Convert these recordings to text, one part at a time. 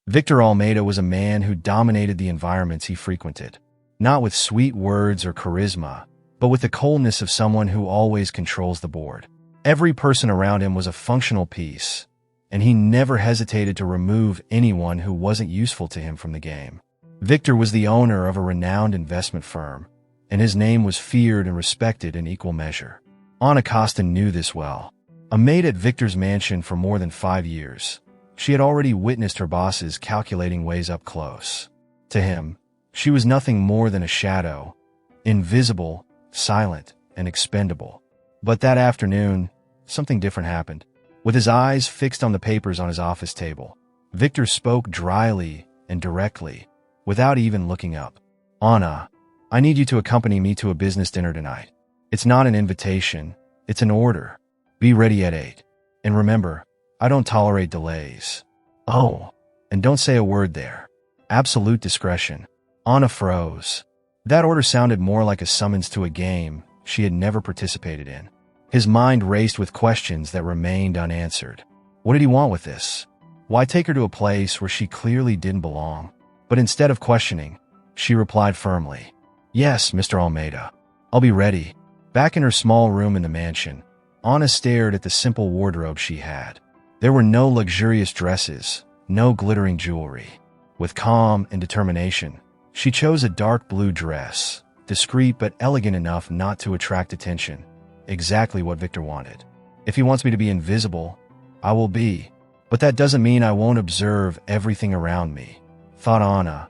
Victor Almeida was a man who dominated the environments he frequented, not with sweet words or charisma, but with the coldness of someone who always controls the board. Every person around him was a functional piece, and he never hesitated to remove anyone who wasn't useful to him from the game. Victor was the owner of a renowned investment firm, and his name was feared and respected in equal measure. Ana Costa knew this well. A maid at Victor's mansion for more than 5 years, she had already witnessed her boss's calculating ways up close. To him, she was nothing more than a shadow, invisible, silent, and expendable. But that afternoon, something different happened. With his eyes fixed on the papers on his office table, Victor spoke dryly and directly, without even looking up. "Ana, I need you to accompany me to a business dinner tonight. It's not an invitation, it's an order. Be ready at 8. And remember, I don't tolerate delays. Oh, and don't say a word there. Absolute discretion." Ana froze. That order sounded more like a summons to a game she had never participated in. His mind raced with questions that remained unanswered. What did he want with this? Why take her to a place where she clearly didn't belong? But instead of questioning, she replied firmly, "Yes, Mr. Almeida. I'll be ready." Back in her small room in the mansion, Ana stared at the simple wardrobe she had. There were no luxurious dresses, no glittering jewelry. With calm and determination, she chose a dark blue dress, discreet but elegant enough not to attract attention. Exactly what Victor wanted. If he wants me to be invisible, I will be. But that doesn't mean I won't observe everything around me, thought Ana,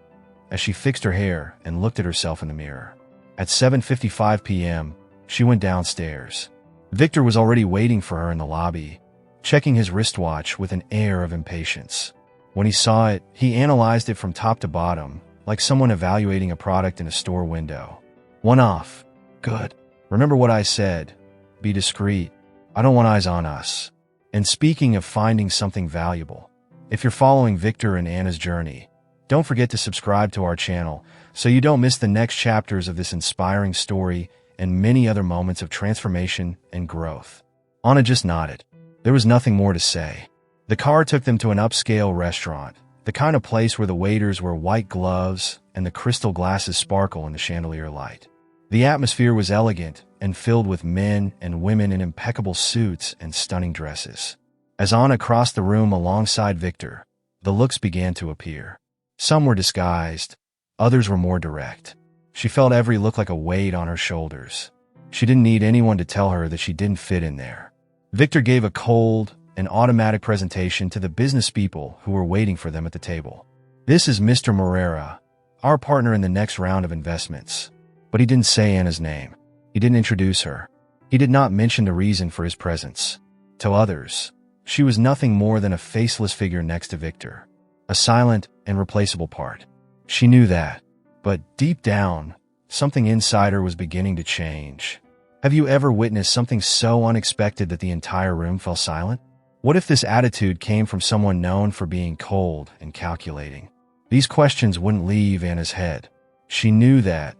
as she fixed her hair and looked at herself in the mirror. At 7:55 p.m., she went downstairs. Victor was already waiting for her in the lobby, checking his wristwatch with an air of impatience. When he saw it, he analyzed it from top to bottom, like someone evaluating a product in a store window. "One off. Good. Remember what I said. Be discreet. I don't want eyes on us." And speaking of finding something valuable, if you're following Victor and Anna's journey, don't forget to subscribe to our channel so you don't miss the next chapters of this inspiring story and many other moments of transformation and growth. Ana just nodded. There was nothing more to say. The car took them to an upscale restaurant, the kind of place where the waiters wear white gloves and the crystal glasses sparkle in the chandelier light. The atmosphere was elegant and filled with men and women in impeccable suits and stunning dresses. As Ana crossed the room alongside Victor, the looks began to appear. Some were disguised, others were more direct. She felt every look like a weight on her shoulders. She didn't need anyone to tell her that she didn't fit in there. Victor gave a cold and automatic presentation to the business people who were waiting for them at the table. "This is Mr. Moreira, our partner in the next round of investments." But he didn't say Anna's name. He didn't introduce her. He did not mention the reason for his presence. To others, she was nothing more than a faceless figure next to Victor, a silent and replaceable part. She knew that, but deep down, something inside her was beginning to change. Have you ever witnessed something so unexpected that the entire room fell silent? What if this attitude came from someone known for being cold and calculating? These questions wouldn't leave Anna's head. She knew that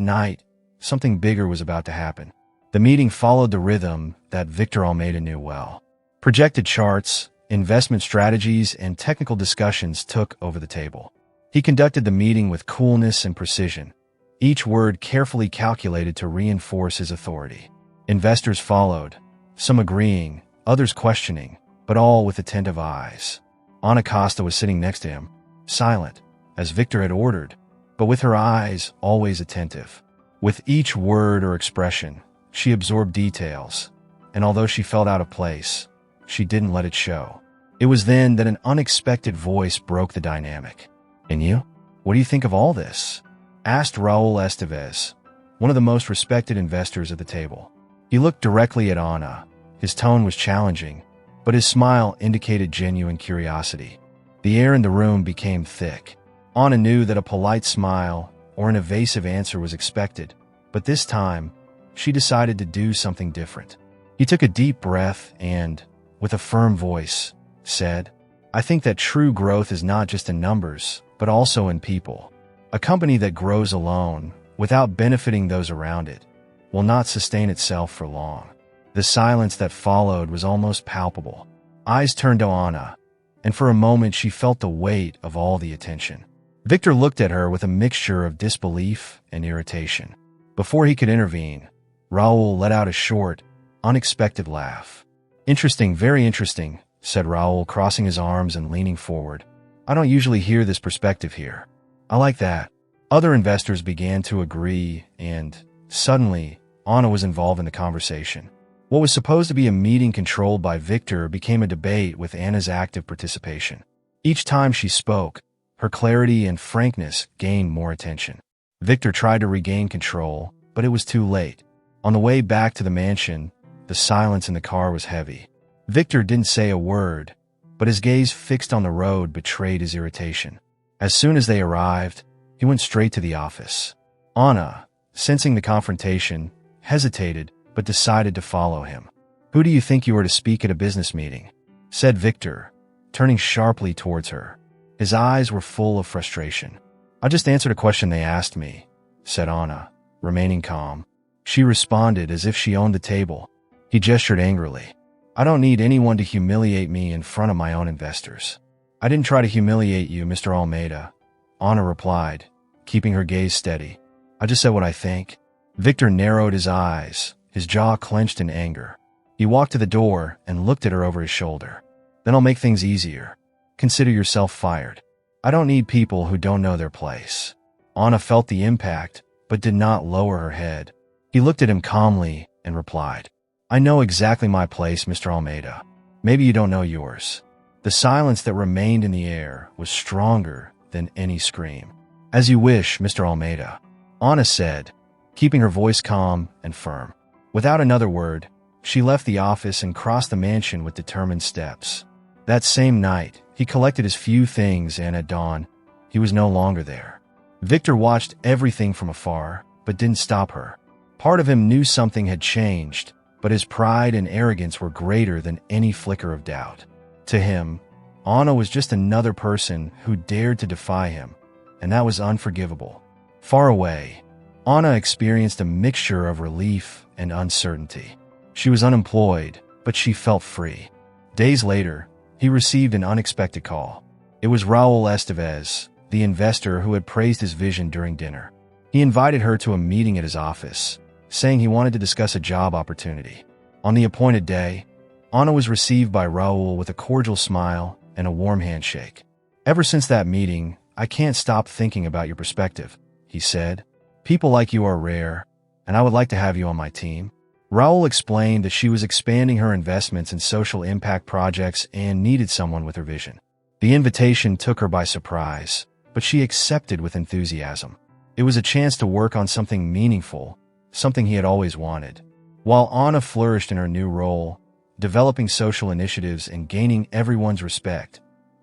night, something bigger was about to happen. The meeting followed the rhythm that Victor Almeida knew well. Projected charts, investment strategies, and technical discussions took over the table. He conducted the meeting with coolness and precision, each word carefully calculated to reinforce his authority. Investors followed, some agreeing, others questioning, but all with attentive eyes. Ana Costa was sitting next to him, silent, as Victor had ordered, but with her eyes always attentive. With each word or expression, she absorbed details, and although she felt out of place, she didn't let it show. It was then that an unexpected voice broke the dynamic. "And you? What do you think of all this?" asked Raul Estevez, one of the most respected investors at the table. He looked directly at Ana. His tone was challenging, but his smile indicated genuine curiosity. The air in the room became thick. Ana knew that a polite smile or an evasive answer was expected, but this time, she decided to do something different. He took a deep breath and, with a firm voice, said, "I think that true growth is not just in numbers, but also in people. A company that grows alone, without benefiting those around it, will not sustain itself for long." The silence that followed was almost palpable. Eyes turned to Ana, and for a moment she felt the weight of all the attention. Victor looked at her with a mixture of disbelief and irritation. Before he could intervene, Raoul let out a short, unexpected laugh. "Interesting, very interesting," said Raoul, crossing his arms and leaning forward. "I don't usually hear this perspective here. I like that." Other investors began to agree, and suddenly, Anna was involved in the conversation. What was supposed to be a meeting controlled by Victor became a debate with Anna's active participation. Each time she spoke, her clarity and frankness gained more attention. Victor tried to regain control, but it was too late. On the way back to the mansion, the silence in the car was heavy. Victor didn't say a word, but his gaze fixed on the road betrayed his irritation. As soon as they arrived, he went straight to the office. Anna, sensing the confrontation, hesitated but decided to follow him. "Who do you think you are to speak at a business meeting?" said Victor, turning sharply towards her. His eyes were full of frustration. "I just answered a question they asked me," said Anna, remaining calm. She responded as if she owned the table. He gestured angrily. "I don't need anyone to humiliate me in front of my own investors." "I didn't try to humiliate you, Mr. Almeida," Anna replied, keeping her gaze steady. "I just said what I think." Victor narrowed his eyes, his jaw clenched in anger. He walked to the door and looked at her over his shoulder. "Then I'll make things easier. Consider yourself fired. I don't need people who don't know their place." Anna felt the impact, but did not lower her head. He looked at him calmly and replied, "I know exactly my place, Mr. Almeida. Maybe you don't know yours." The silence that remained in the air was stronger than any scream. "As you wish, Mr. Almeida," Anna said, keeping her voice calm and firm. Without another word, she left the office and crossed the mansion with determined steps. That same night, he collected his few things and at dawn, he was no longer there. Victor watched everything from afar, but didn't stop her. Part of him knew something had changed, but his pride and arrogance were greater than any flicker of doubt. To him, Anna was just another person who dared to defy him, and that was unforgivable. Far away, Anna experienced a mixture of relief and uncertainty. She was unemployed, but she felt free. Days later, he received an unexpected call. It was Raul Estevez, the investor who had praised his vision during dinner. He invited her to a meeting at his office, saying he wanted to discuss a job opportunity. On the appointed day, Anna was received by Raul with a cordial smile and a warm handshake. "Ever since that meeting, I can't stop thinking about your perspective," he said. "People like you are rare, and I would like to have you on my team." Raul explained that she was expanding her investments in social impact projects and needed someone with her vision. The invitation took her by surprise, but she accepted with enthusiasm. It was a chance to work on something meaningful, something he had always wanted. While Anna flourished in her new role, developing social initiatives and gaining everyone's respect,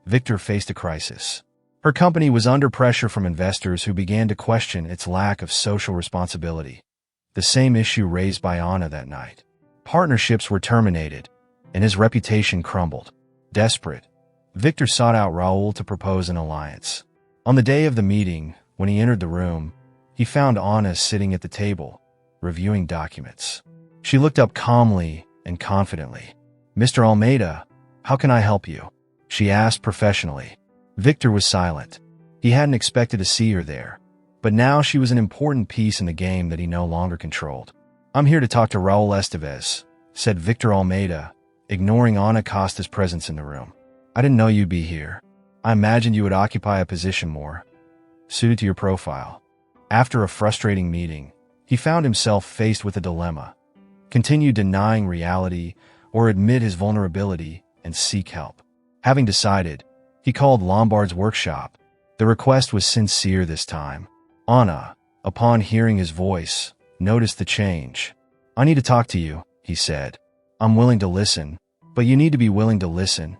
Victor faced a crisis. Her company was under pressure from investors who began to question its lack of social responsibility. The same issue raised by Anna that night. Partnerships were terminated, and his reputation crumbled. Desperate, Victor sought out Raul to propose an alliance. On the day of the meeting, when he entered the room, he found Anna sitting at the table, reviewing documents. She looked up calmly and confidently. "Mr. Almeida, how can I help you?" she asked professionally. Victor was silent. He hadn't expected to see her there, but now she was an important piece in the game that he no longer controlled. "I'm here to talk to Raul Estevez," said Victor Almeida, ignoring Ana Costa's presence in the room. "I didn't know you'd be here. I imagined you would occupy a position more suited to your profile." After a frustrating meeting, he found himself faced with a dilemma: continue denying reality or admit his vulnerability and seek help. Having decided, he called Lombard's workshop. The request was sincere this time. Anna, upon hearing his voice, noticed the change. "I need to talk to you," he said. "I'm willing to listen, but you need to be willing to listen,"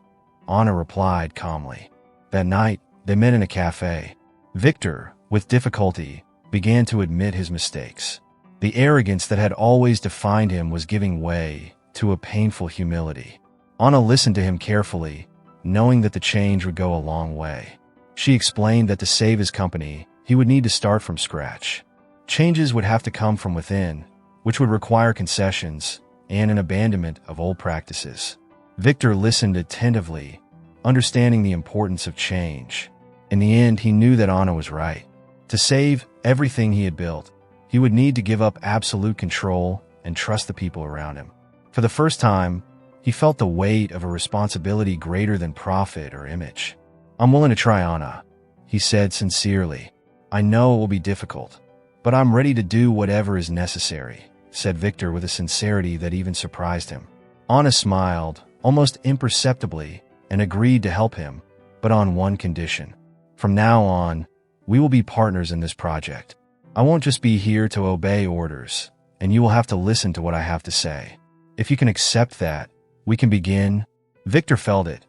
Anna replied calmly. That night, they met in a cafe. Victor, with difficulty, began to admit his mistakes. The arrogance that had always defined him was giving way to a painful humility. Anna listened to him carefully, knowing that the change would go a long way. She explained that to save his company, he would need to start from scratch. Changes would have to come from within, which would require concessions and an abandonment of old practices. Victor listened attentively, understanding the importance of change. In the end, he knew that Anna was right. To save everything he had built, he would need to give up absolute control and trust the people around him. For the first time, he felt the weight of a responsibility greater than profit or image. "I'm willing to try, Anna," he said sincerely. "I know it will be difficult, but I'm ready to do whatever is necessary," said Victor with a sincerity that even surprised him. Anna smiled, almost imperceptibly, and agreed to help him, but on one condition. "From now on, we will be partners in this project. I won't just be here to obey orders, and you will have to listen to what I have to say. If you can accept that, we can begin." Victor felt it,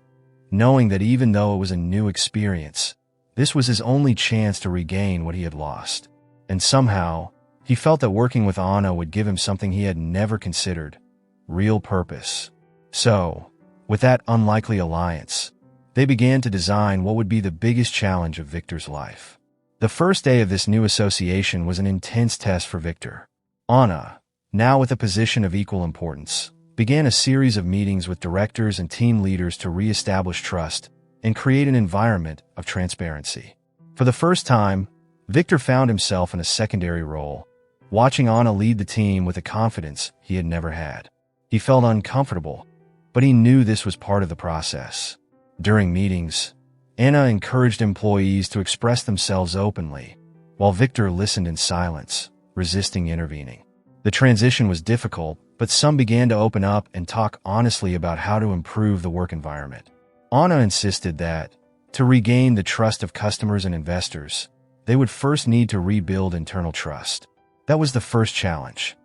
knowing that even though it was a new experience, this was his only chance to regain what he had lost. And somehow, he felt that working with Anna would give him something he had never considered: real purpose. So, with that unlikely alliance, they began to design what would be the biggest challenge of Victor's life. The first day of this new association was an intense test for Victor. Anna, now with a position of equal importance, began a series of meetings with directors and team leaders to re-establish trust and create an environment of transparency. For the first time, Victor found himself in a secondary role, watching Anna lead the team with a confidence he had never had. He felt uncomfortable, but he knew this was part of the process. During meetings, Anna encouraged employees to express themselves openly, while Victor listened in silence, resisting intervening. The transition was difficult, but some began to open up and talk honestly about how to improve the work environment. Anna insisted that, to regain the trust of customers and investors, they would first need to rebuild internal trust. That was the first challenge,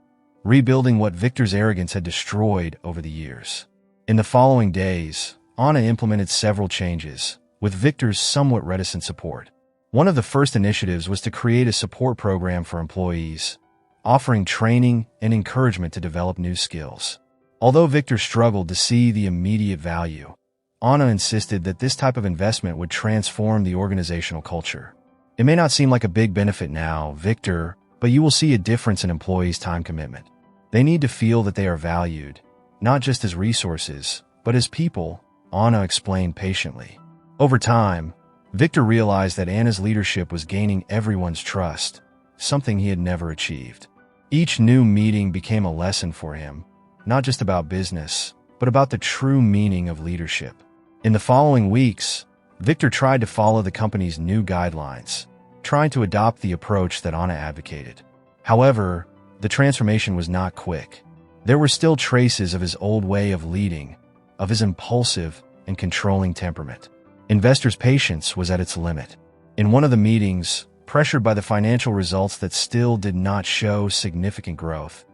rebuilding what Victor's arrogance had destroyed over the years. In the following days, Anna implemented several changes, with Victor's somewhat reticent support. One of the first initiatives was to create a support program for employees, offering training and encouragement to develop new skills. Although Victor struggled to see the immediate value, Anna insisted that this type of investment would transform the organizational culture. "It may not seem like a big benefit now, Victor, but you will see a difference in employees' time commitment. They need to feel that they are valued, not just as resources, but as people," Anna explained patiently. Over time, Victor realized that Anna's leadership was gaining everyone's trust, something he had never achieved. Each new meeting became a lesson for him, not just about business, but about the true meaning of leadership. In the following weeks, Victor tried to follow the company's new guidelines, trying to adopt the approach that Anna advocated. However, the transformation was not quick. There were still traces of his old way of leading, of his impulsive and controlling temperament. Investors' patience was at its limit. In one of the meetings, pressured by the financial results that still did not show significant growth,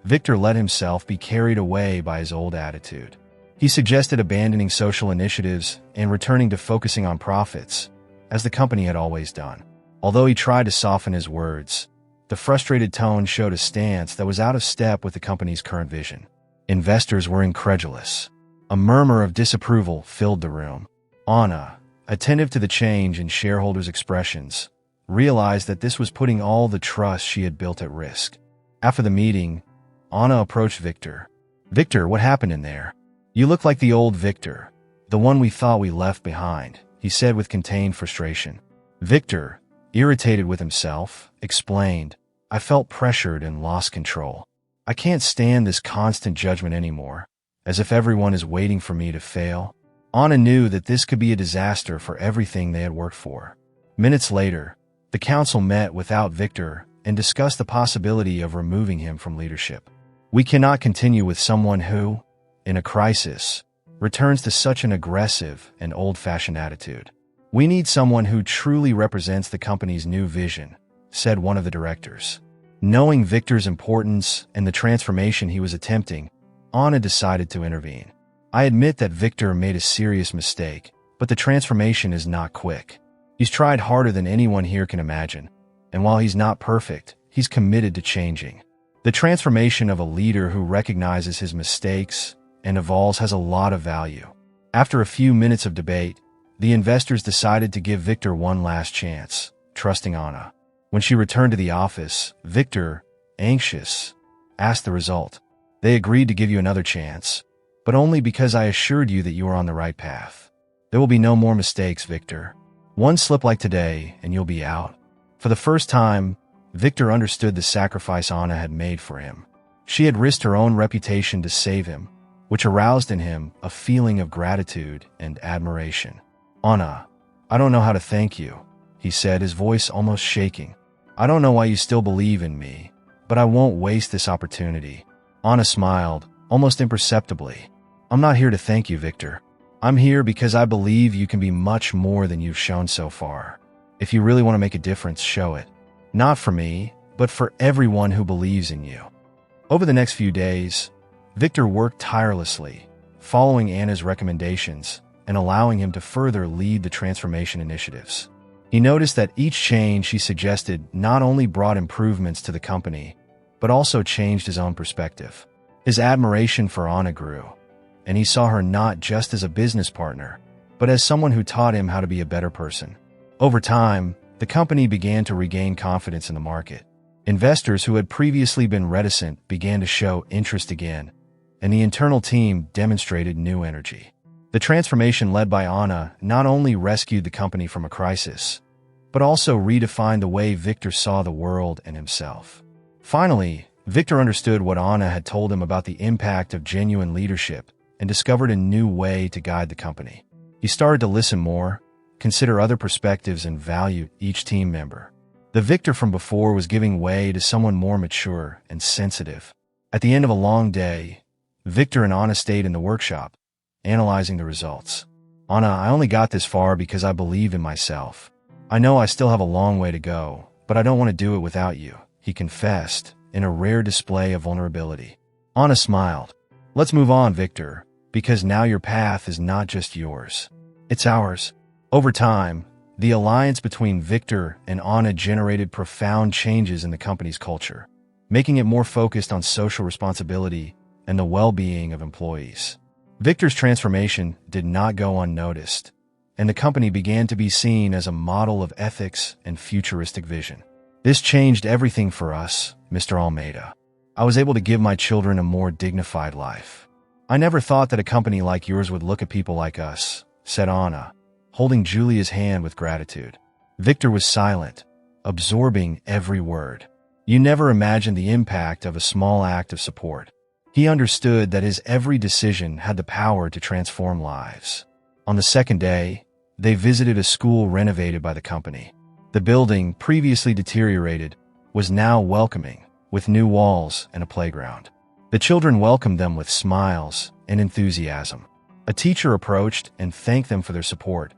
Victor let himself be carried away by his old attitude. He suggested abandoning social initiatives and returning to focusing on profits, as the company had always done. Although he tried to soften his words, the frustrated tone showed a stance that was out of step with the company's current vision. Investors were incredulous. A murmur of disapproval filled the room. Anna, attentive to the change in shareholders' expressions, realized that this was putting all the trust she had built at risk. After the meeting, Anna approached Victor. "Victor, what happened in there? You look like the old Victor, the one we thought we left behind," he said with contained frustration. Victor, irritated with himself, explained, "I felt pressured and lost control. I can't stand this constant judgment anymore, as if everyone is waiting for me to fail." Anna knew that this could be a disaster for everything they had worked for. Minutes later, the council met without Victor and discussed the possibility of removing him from leadership. "We cannot continue with someone who, in a crisis, returns to such an aggressive and old-fashioned attitude. We need someone who truly represents the company's new vision," said one of the directors. Knowing Victor's importance and the transformation he was attempting, Anna decided to intervene. "I admit that Victor made a serious mistake, but the transformation is not quick. He's tried harder than anyone here can imagine, and while he's not perfect, he's committed to changing. The transformation of a leader who recognizes his mistakes and evolves has a lot of value." After a few minutes of debate, the investors decided to give Victor one last chance, trusting Anna. When she returned to the office, Victor, anxious, asked the result. "They agreed to give you another chance, but only because I assured you that you were on the right path." There will be no more mistakes, Victor. One slip like today, and you'll be out. For the first time, Victor understood the sacrifice Anna had made for him. She had risked her own reputation to save him, which aroused in him a feeling of gratitude and admiration. Anna, I don't know how to thank you, he said, his voice almost shaking. I don't know why you still believe in me, but I won't waste this opportunity. Anna smiled, almost imperceptibly. I'm not here to thank you, Victor. I'm here because I believe you can be much more than you've shown so far. If you really want to make a difference, show it. Not for me, but for everyone who believes in you. Over the next few days, Victor worked tirelessly, following Anna's recommendations and allowing him to further lead the transformation initiatives. He noticed that each change she suggested not only brought improvements to the company, but also changed his own perspective. His admiration for Anna grew, and he saw her not just as a business partner, but as someone who taught him how to be a better person. Over time, the company began to regain confidence in the market. Investors who had previously been reticent began to show interest again, and the internal team demonstrated new energy. The transformation led by Anna not only rescued the company from a crisis, but also redefined the way Victor saw the world and himself. Finally, Victor understood what Anna had told him about the impact of genuine leadership and discovered a new way to guide the company. He started to listen more, consider other perspectives, and value each team member. The Victor from before was giving way to someone more mature and sensitive. At the end of a long day, Victor and Anna stayed in the workshop, analyzing the results. Anna, I only got this far because I believe in myself. I know I still have a long way to go, but I don't want to do it without you, he confessed, in a rare display of vulnerability. Anna smiled. Let's move on, Victor, because now your path is not just yours. It's ours. Over time, the alliance between Victor and Anna generated profound changes in the company's culture, making it more focused on social responsibility and the well-being of employees. Victor's transformation did not go unnoticed, and the company began to be seen as a model of ethics and futuristic vision. This changed everything for us, Mr. Almeida. I was able to give my children a more dignified life. I never thought that a company like yours would look at people like us, said Anna, holding Julia's hand with gratitude. Victor was silent, absorbing every word. You never imagined the impact of a small act of support. He understood that his every decision had the power to transform lives. On the second day, they visited a school renovated by the company. The building, previously deteriorated, was now welcoming, with new walls and a playground. The children welcomed them with smiles and enthusiasm. A teacher approached and thanked them for their support,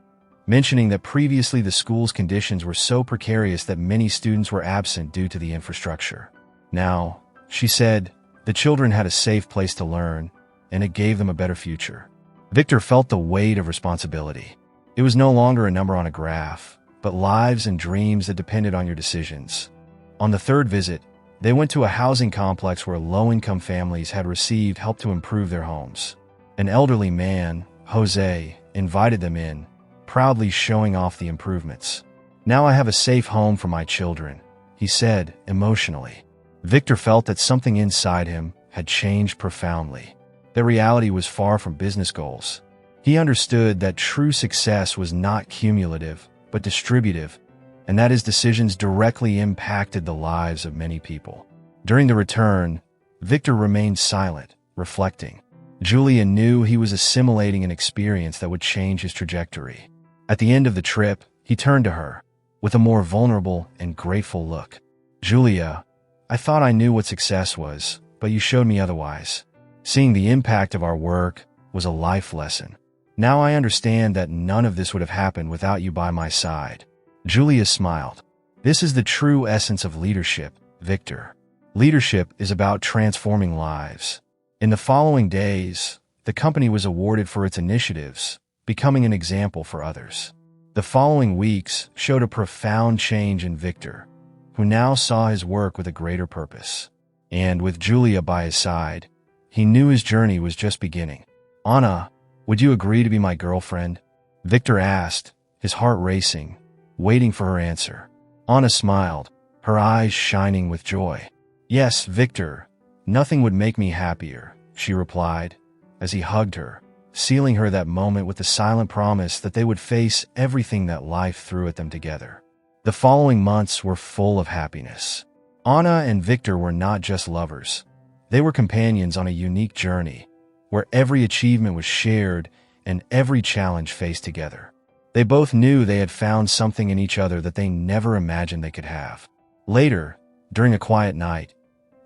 mentioning that previously the school's conditions were so precarious that many students were absent due to the infrastructure. Now, she said, the children had a safe place to learn, and it gave them a better future. Victor felt the weight of responsibility. It was no longer a number on a graph, but lives and dreams that depended on your decisions. On the third visit, they went to a housing complex where low-income families had received help to improve their homes. An elderly man, Jose, invited them in, proudly showing off the improvements. Now I have a safe home for my children, he said emotionally. Victor felt that something inside him had changed profoundly. Their reality was far from business goals. He understood that true success was not cumulative, but distributive, and that his decisions directly impacted the lives of many people. During the return, Victor remained silent, reflecting. Julia knew he was assimilating an experience that would change his trajectory. At the end of the trip, he turned to her, with a more vulnerable and grateful look. Julia, I thought I knew what success was, but you showed me otherwise. Seeing the impact of our work was a life lesson. Now I understand that none of this would have happened without you by my side. Julia smiled. This is the true essence of leadership, Victor. Leadership is about transforming lives. In the following days, the company was awarded for its initiatives, becoming an example for others. The following weeks showed a profound change in Victor, who now saw his work with a greater purpose. And with Julia by his side, he knew his journey was just beginning. Anna, would you agree to be my girlfriend? Victor asked, his heart racing, waiting for her answer. Anna smiled, her eyes shining with joy. Yes, Victor, nothing would make me happier, she replied, as he hugged her, sealing her that moment with the silent promise that they would face everything that life threw at them together. The following months were full of happiness. Anna and Victor were not just lovers. They were companions on a unique journey, where every achievement was shared and every challenge faced together. They both knew they had found something in each other that they never imagined they could have. Later, during a quiet night,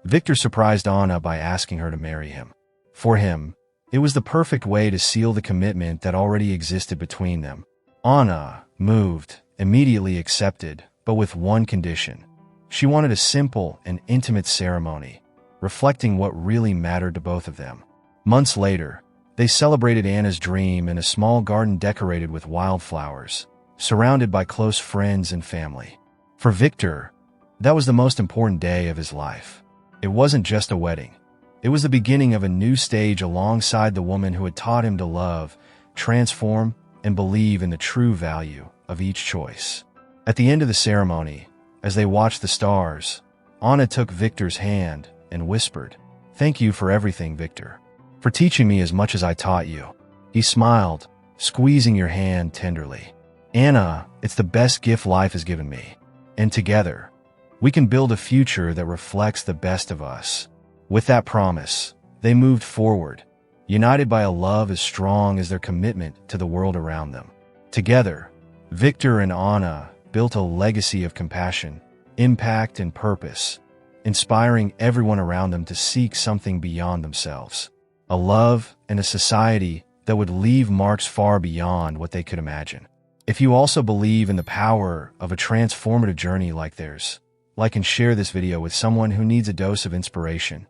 Victor surprised Anna by asking her to marry him. For him, it was the perfect way to seal the commitment that already existed between them. Anna, moved, immediately accepted, but with one condition. She wanted a simple and intimate ceremony, reflecting what really mattered to both of them. Months later, they celebrated Anna's dream in a small garden decorated with wildflowers, surrounded by close friends and family. For Victor, that was the most important day of his life. It wasn't just a wedding. It was the beginning of a new stage alongside the woman who had taught him to love, transform, and believe in the true value of each choice. At the end of the ceremony, as they watched the stars, Anna took Victor's hand and whispered, "Thank you for everything, Victor. For teaching me as much as I taught you." He smiled, squeezing your hand tenderly. "Anna, it's the best gift life has given me. And together, we can build a future that reflects the best of us." With that promise, they moved forward, united by a love as strong as their commitment to the world around them. Together, Victor and Anna built a legacy of compassion, impact, and purpose, inspiring everyone around them to seek something beyond themselves. A love and a society that would leave marks far beyond what they could imagine. If you also believe in the power of a transformative journey like theirs, like and share this video with someone who needs a dose of inspiration.